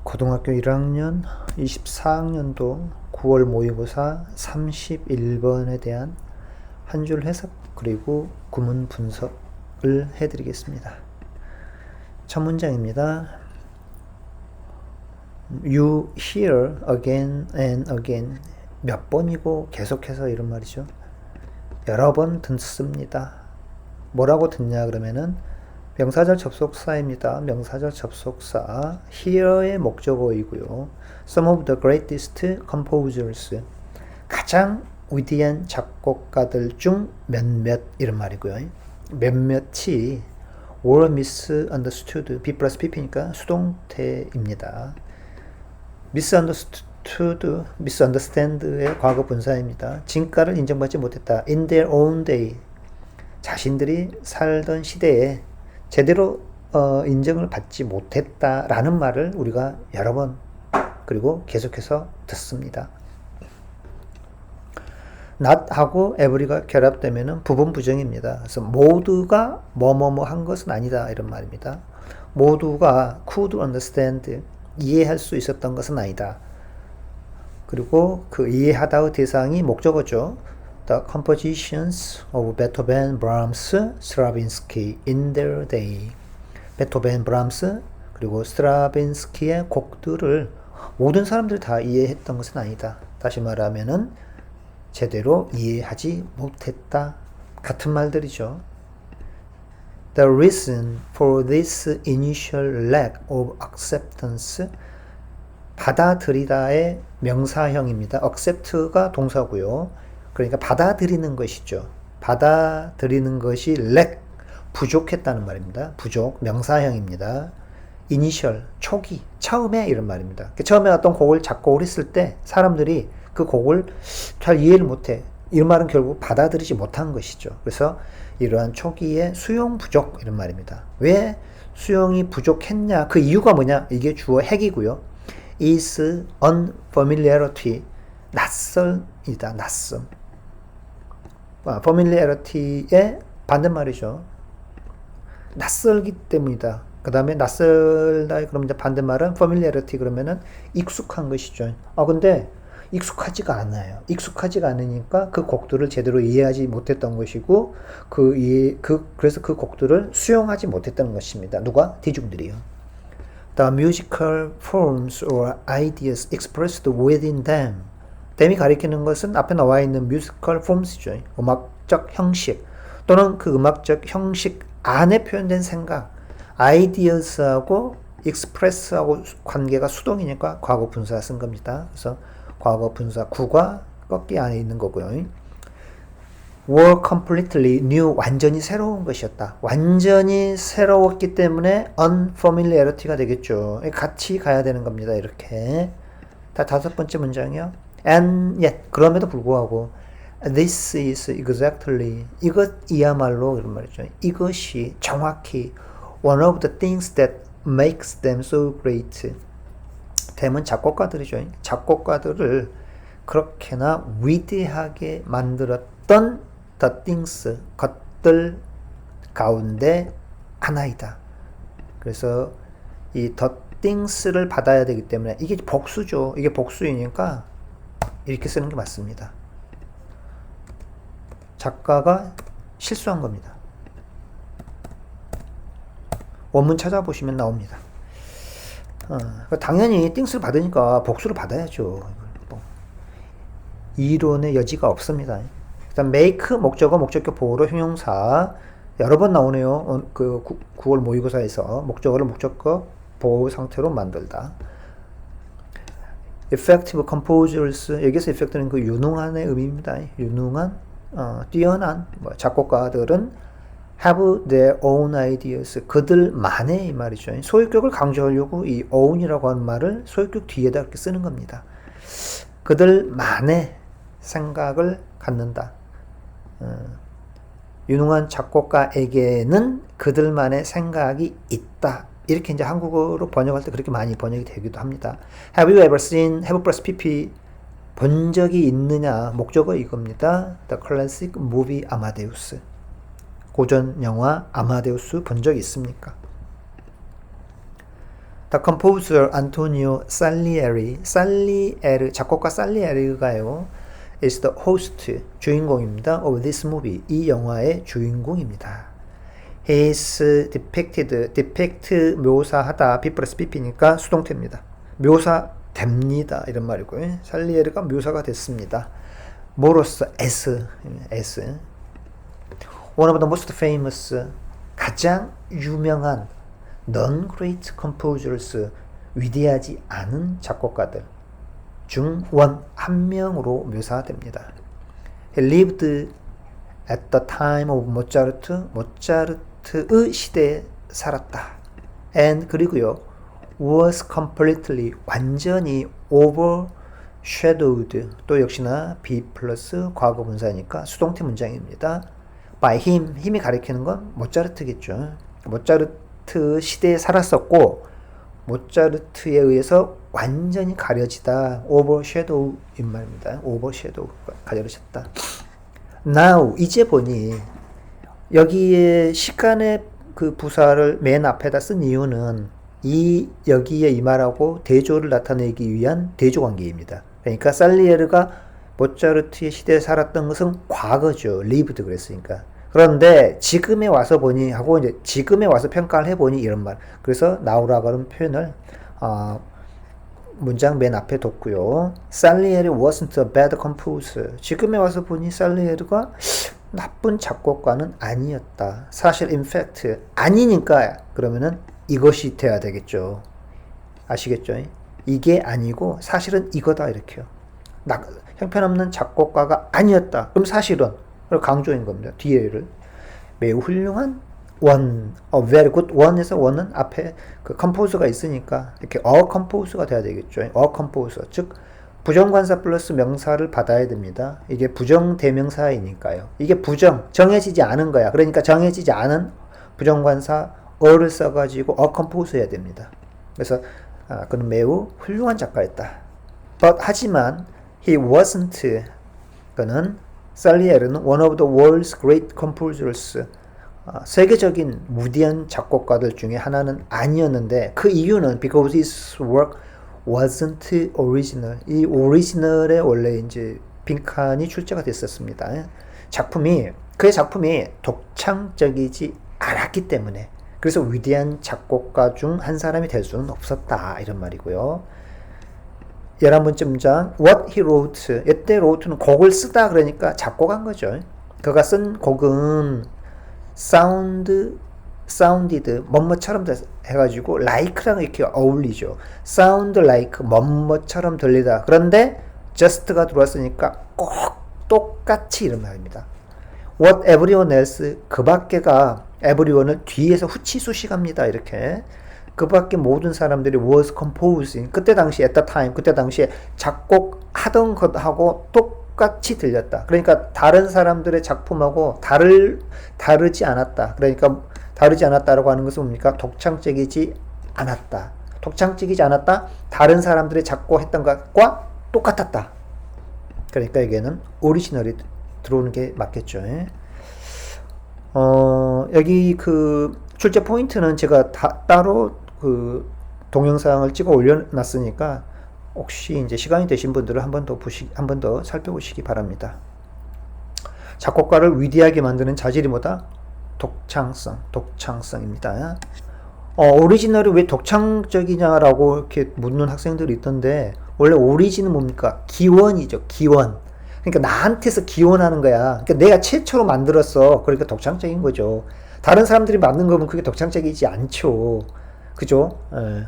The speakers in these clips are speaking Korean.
고등학교 1학년 24학년도 9월 모의고사 31번에 대한 한 줄 해석 그리고 구문 분석을 해드리겠습니다. 첫 문장입니다. You hear again and again. 몇 번이고 계속해서 이런 말이죠. 여러 번 듣습니다. 뭐라고 듣냐 그러면은 명사절 접속사입니다. 명사절 접속사 here의 목적어이고요. Some of the greatest composers, 가장 위대한 작곡가들 중 몇몇 이런 말이고요. 몇몇이 were misunderstood, B 플러스 PP니까 수동태입니다. misunderstand의 과거 분사입니다. 진가를 인정받지 못했다. In their own day, 자신들이 살던 시대에 제대로 인정을 받지 못했다라는 말을 우리가 여러 번 그리고 계속해서 듣습니다. not하고 every가 결합되면 부분 부정입니다. 그래서 모두가 뭐뭐뭐 한 것은 아니다 이런 말입니다. 모두가 could understand, 이해할 수 있었던 것은 아니다. 그리고 그 이해하다의 대상이 목적어죠. The compositions of Beethoven, Brahms, Stravinsky in their day. 베토벤, 브람스, 그리고 스트라빈스키의 곡들을 모든 사람들이 다 이해했던 것은 아니다. 다시 말하면은 제대로 이해하지 못했다. 같은 말들이죠. The reason for this initial lack of acceptance, 받아들이다의 명사형입니다. accept가 동사고요. 그러니까 받아들이는 것이죠. 받아들이는 것이 lack, 부족했다는 말입니다. 부족, 명사형입니다. initial, 초기, 처음에 이런 말입니다. 처음에 어떤 곡을 작곡을 했을 때 사람들이 그 곡을 잘 이해를 못해. 이 말은 결국 받아들이지 못한 것이죠. 그래서 이러한 초기의 수용 부족 이런 말입니다. 왜 수용이 부족했냐? 그 이유가 뭐냐? 이게 주어 핵이고요. is unfamiliarity, 낯설이다. 낯섦. familiarity의 반대말이죠. 낯설기 때문이다. 그 다음에 낯설다 그러면 이제 반대말은 familiarity 그러면은 익숙한 것이죠. 근데 익숙하지가 않아요. 익숙하지가 않으니까 그 곡들을 제대로 이해하지 못했던 것이고 그래서 그 곡들을 수용하지 못했던 것입니다. 누가? 대중들이요. The musical forms or ideas expressed within them. them이 가리키는 것은 앞에 나와 있는 musical forms죠. 음악적 형식 또는 그 음악적 형식 안에 표현된 생각, ideas하고 express하고 관계가 수동이니까 과거 분사 쓴 겁니다. 그래서 과거 분사 구가 꺾기 안에 있는 거고요. were completely new, 완전히 새로운 것이었다. 완전히 새로웠기 때문에 unfamiliarity가 되겠죠. 같이 가야 되는 겁니다. 이렇게. 다 다섯 번째 문장이요. and yet, 그럼에도 불구하고 this is exactly, 이것이야말로 이런 말이죠. 이것이 정확히 one of the things that makes them so great. 댐은 작곡가들이죠. 작곡가들을 그렇게나 위대하게 만들었던 the things, 것들 가운데 하나이다. 그래서 이 the things를 받아야 되기 때문에 이게 복수죠. 이게 복수이니까 이렇게 쓰는 게 맞습니다. 작가가 실수한 겁니다. 원문 찾아보시면 나옵니다. 당연히 things를 받으니까 복수를 받아야죠. 이론의 여지가 없습니다. 일단 make 목적어, 목적격 보호로 형용사 여러 번 나오네요. 그 9월 모의고사에서 목적어를 목적어 보호 상태로 만들다. effective composers, 여기서 effective는 그 유능한의 의미입니다. 유능한, 뛰어난 작곡가들은 have their own ideas, 그들만의 이 말이죠. 소유격을 강조하려고 이 own이라고 하는 말을 소유격 뒤에다 이렇게 쓰는 겁니다. 그들만의 생각을 갖는다. 유능한 작곡가에게는 그들만의 생각이 있다. 이렇게 이제 한국어로 번역할 때 그렇게 많이 번역이 되기도 합니다. Have you ever seen, have plus pp 본 적이 있느냐? 목적어 이겁니다. The classic movie Amadeus. 고전 영화 아마데우스 본 적 있습니까? The composer Antonio Salieri, 작곡가 살리에리가요, is the host, 주인공입니다. of this movie, 이 영화의 주인공입니다. He is depict 묘사하다, B 플러스 BP니까 수동태입니다. 묘사됩니다, 이런 말이고요. 살리에리가 묘사가 됐습니다. 뭐로써? as. One of the most famous, 가장 유명한 non-great composers, 위대하지 않은 작곡가들 중 한 명으로 묘사됩니다. He lived at the time of Mozart, 모차르트의 시대에 살았다. And 그리고요, was completely, 완전히 overshadowed, 또 역시나 B 플러스 과거 분사니까 수동태 문장입니다. by him, 힘이 가리키는 건 모차르트겠죠. 모차르트 시대에 살았었고 모차르트에 의해서 완전히 가려지다. overshadow인 말입니다. overshadow, 가려졌다. now, 이제 보니 여기에 시간의 그 부사를 맨 앞에다 쓴 이유는 여기에 이 말하고 대조를 나타내기 위한 대조관계입니다. 그러니까 살리에르가 모차르트의 시대에 살았던 것은 과거죠. lived 그랬으니까. 그런데 지금에 와서 보니 하고 이제 지금에 와서 평가를 해보니 이런 말. 그래서 now라고 하는 표현을 문장 맨 앞에 뒀고요. 살리에르 wasn't a bad composer. 지금에 와서 보니 살리에르가 나쁜 작곡가는 아니었다. 사실 in fact 아니니까 그러면은 이것이 돼야 되겠죠. 아시겠죠? 이게 아니고 사실은 이거다 이렇게요. 형편없는 작곡가가 아니었다. 그럼 사실은 강조인 겁니다. 뒤에를 매우 훌륭한 a very good one에서 one은 앞에 그 composer가 있으니까 이렇게 a composer가 돼야 되겠죠. a composer, 즉 부정관사 플러스 명사를 받아야 됩니다. 이게 부정대명사이니까요. 이게 정해지지 않은 거야. 그러니까 정해지지 않은 부정관사 어를 써가지고 a composer 해야 됩니다. 그래서 그는 매우 훌륭한 작가였다. 하지만 he wasn't, 그는 살리에르는 one of the world's great composers, 세계적인 무디한 작곡가들 중에 하나는 아니었는데 그 이유는 because his work wasn't original. 이 오리지널에 원래 이제 빈칸이 출제가 됐었습니다. 그의 작품이 독창적이지 않았기 때문에, 그래서 위대한 작곡가 중 한 사람이 될 수는 없었다 이런 말이고요. 11번째 문장 what he wrote. 이때 wrote는 곡을 쓰다 그러니까 작곡한 거죠. 그가 쓴 곡은 sounded 뭐뭐처럼 해가지고 like랑 이렇게 어울리죠. sound like 뭐뭐처럼 들리다. 그런데 just가 들어왔으니까 꼭 똑같이 이런 말입니다. what everyone else, 그 밖에가 everyone을 뒤에서 후치수식합니다. 이렇게 그 밖에 모든 사람들이 was composing, 그때 당시 at the time, 그때 당시에 작곡하던 것하고 똑같이 들렸다. 그러니까 다른 사람들의 작품하고 다르지 않았다. 그러니까 다르지 않았다라고 하는 것은 뭡니까? 독창적이지 않았다. 독창적이지 않았다. 다른 사람들이 작곡했던 것과 똑같았다. 그러니까 여기에는 오리지널이 들어오는 게 맞겠죠. 여기 그 출제 포인트는 제가 따로 그 동영상을 찍어 올려놨으니까 혹시 이제 시간이 되신 분들은 한 번 더 살펴보시기 바랍니다. 작곡가를 위대하게 만드는 자질이 뭐다? 독창성입니다. 오리지널이 왜 독창적이냐라고 이렇게 묻는 학생들이 있던데, 원래 오리지는 뭡니까? 기원이죠. 기원. 그러니까 나한테서 기원하는 거야. 그러니까 내가 최초로 만들었어. 그러니까 독창적인 거죠. 다른 사람들이 만든 거면 그게 독창적이지 않죠. 그죠?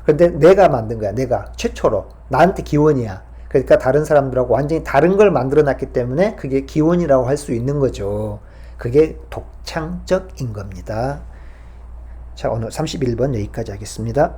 근데 내가 만든 거야. 내가 최초로. 나한테 기원이야. 그러니까 다른 사람들하고 완전히 다른 걸 만들어 놨기 때문에 그게 기원이라고 할 수 있는 거죠. 그게 독창적인 겁니다. 자, 오늘 31번 여기까지 하겠습니다.